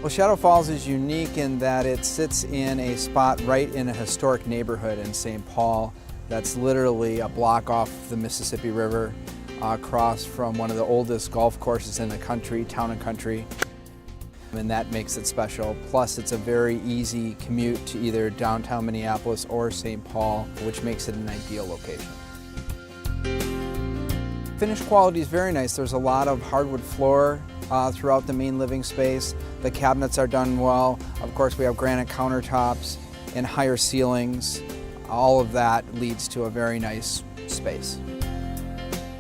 Well, Shadow Falls is unique in that it sits in a spot right in a historic neighborhood in St. Paul that's literally a block off the Mississippi River, across from one of the oldest golf courses in the country, Town and Country. And that makes it special. Plus, it's a very easy commute to either downtown Minneapolis or St. Paul, which makes it an ideal location. Finish quality is very nice. There's a lot of hardwood floor throughout the main living space. The cabinets are done well. Of course, we have granite countertops and higher ceilings. All of that leads to a very nice space.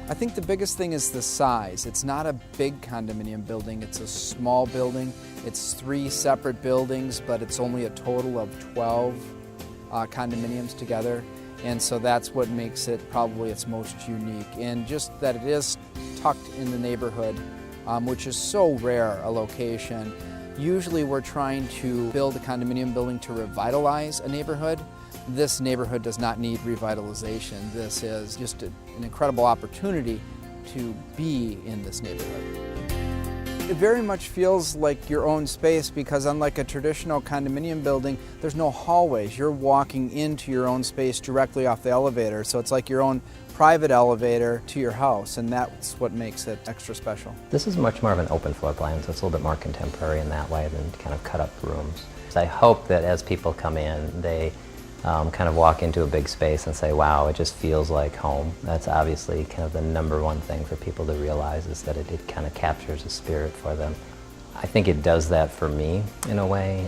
I think the biggest thing is the size. It's not a big condominium building, it's a small building. It's 3 separate buildings, but it's only a total of 12 condominiums together. And so that's what makes it probably its most unique. And just that it is tucked in the neighborhood, which is so rare a location. Usually we're trying to build a condominium building to revitalize a neighborhood. This neighborhood does not need revitalization. This is just an incredible opportunity to be in this neighborhood. It very much feels like your own space because unlike a traditional condominium building, there's no hallways. You're walking into your own space directly off the elevator, so it's like your own private elevator to your house, and that's what makes it extra special. This is much more of an open floor plan, so it's a little bit more contemporary in that way than kind of cut up rooms. So I hope that as people come in, they kind of walk into a big space and say, wow, it just feels like home. That's obviously kind of the #1 thing for people to realize, is that it kind of captures a spirit for them. I think it does that for me in a way.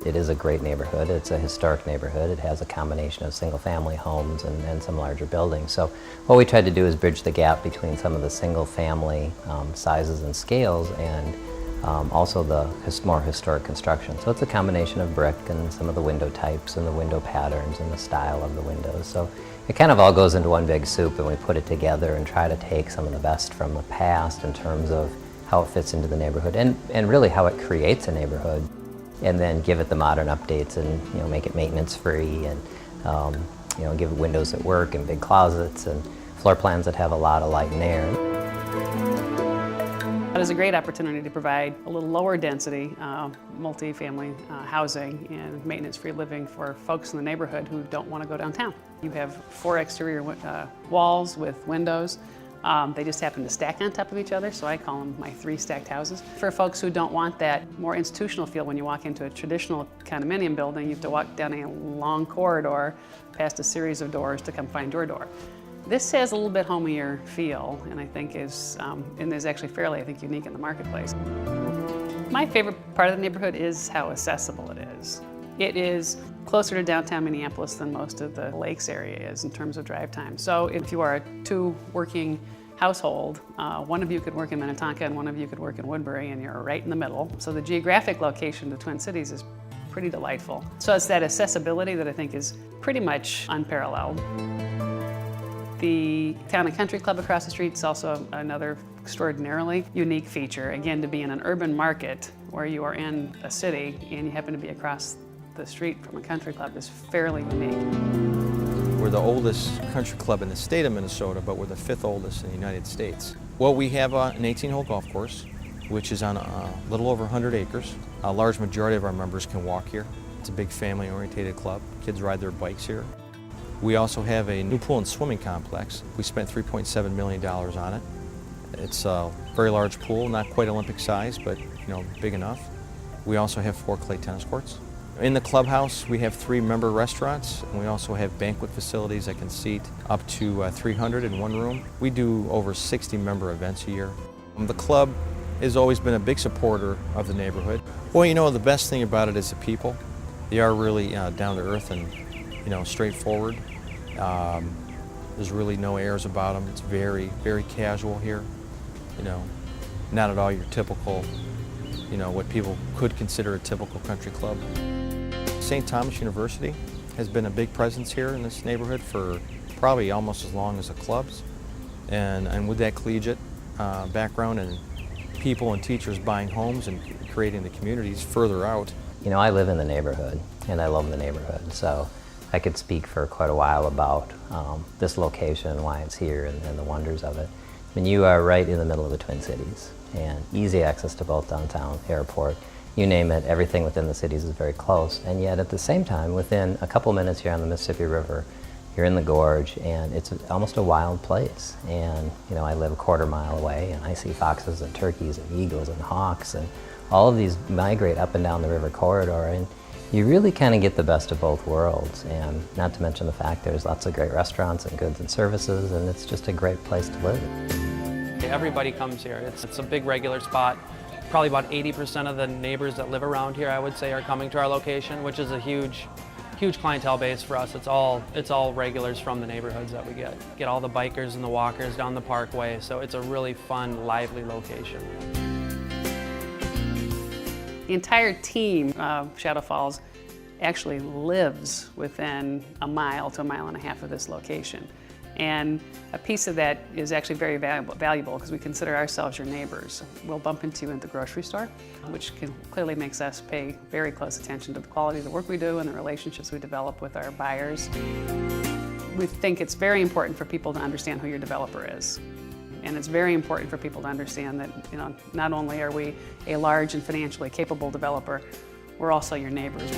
It is a great neighborhood. It's a historic neighborhood. It has a combination of single-family homes and some larger buildings. So what we tried to do is bridge the gap between some of the single-family sizes and scales and also the more historic construction. So it's a combination of brick and some of the window types and the window patterns and the style of the windows. So it kind of all goes into one big soup, and we put it together and try to take some of the best from the past in terms of how it fits into the neighborhood and really how it creates a neighborhood, and then give it the modern updates and make it maintenance free and give it windows that work and big closets and floor plans that have a lot of light and air. It is a great opportunity to provide a little lower density multi-family housing and maintenance-free living for folks in the neighborhood who don't want to go downtown. You have 4 exterior walls with windows. They just happen to stack on top of each other, so I call them my 3 stacked houses. For folks who don't want that more institutional feel when you walk into a traditional condominium building, you have to walk down a long corridor past a series of doors to come find your door. This has a little bit homier feel, and I think is actually fairly, unique in the marketplace. My favorite part of the neighborhood is how accessible it is. It is closer to downtown Minneapolis than most of the lakes area is in terms of drive time. So if you are a 2 working household, one of you could work in Minnetonka and one of you could work in Woodbury, and you're right in the middle. So the geographic location of the Twin Cities is pretty delightful. So it's that accessibility that I think is pretty much unparalleled. The Town and Country Club across the street is also another extraordinarily unique feature. Again, to be in an urban market where you are in a city and you happen to be across the street from a country club is fairly unique. We're the oldest country club in the state of Minnesota, but we're the 5th oldest in the United States. Well, we have an 18-hole golf course, which is on a little over 100 acres. A large majority of our members can walk here. It's a big family-oriented club. Kids ride their bikes here. We also have a new pool and swimming complex. We spent $3.7 million on it. It's a very large pool, not quite Olympic size, but big enough. We also have 4 clay tennis courts. In the clubhouse, we have 3 member restaurants, and we also have banquet facilities that can seat up to 300 in one room. We do over 60 member events a year. The club has always been a big supporter of the neighborhood. Well, the best thing about it is the people. They are really down to earth and straightforward. There's really no airs about them. It's very, very casual here. Not at all your typical, what people could consider a typical country club. St. Thomas University has been a big presence here in this neighborhood for probably almost as long as the clubs. And with that collegiate background and people and teachers buying homes and creating the communities further out. I live in the neighborhood, and I love the neighborhood, so I could speak for quite a while about this location and why it's here and the wonders of it. You are right in the middle of the Twin Cities, and easy access to both downtown, airport, you name it, everything within the cities is very close. And yet at the same time, within a couple minutes you're on the Mississippi River, you're in the gorge, and it's almost a wild place. And you know, I live a quarter-mile away, and I see foxes and turkeys and eagles and hawks, and all of these migrate up and down the river corridor, and you really kind of get the best of both worlds. And not to mention the fact there's lots of great restaurants and goods and services, and it's just a great place to live. Everybody comes here. It's a big regular spot. Probably about 80% of the neighbors that live around here, I would say, are coming to our location, which is a huge clientele base for us. It's all regulars from the neighborhoods that we get. Get all the bikers and the walkers down the parkway, so it's a really fun, lively location. The entire team of Shadow Falls actually lives within a mile to a mile and a half of this location. And a piece of that is actually very valuable because we consider ourselves your neighbors. We'll bump into you at the grocery store, which clearly makes us pay very close attention to the quality of the work we do and the relationships we develop with our buyers. We think it's very important for people to understand who your developer is. And it's very important for people to understand that, you know, not only are we a large and financially capable developer, we're also your neighbors.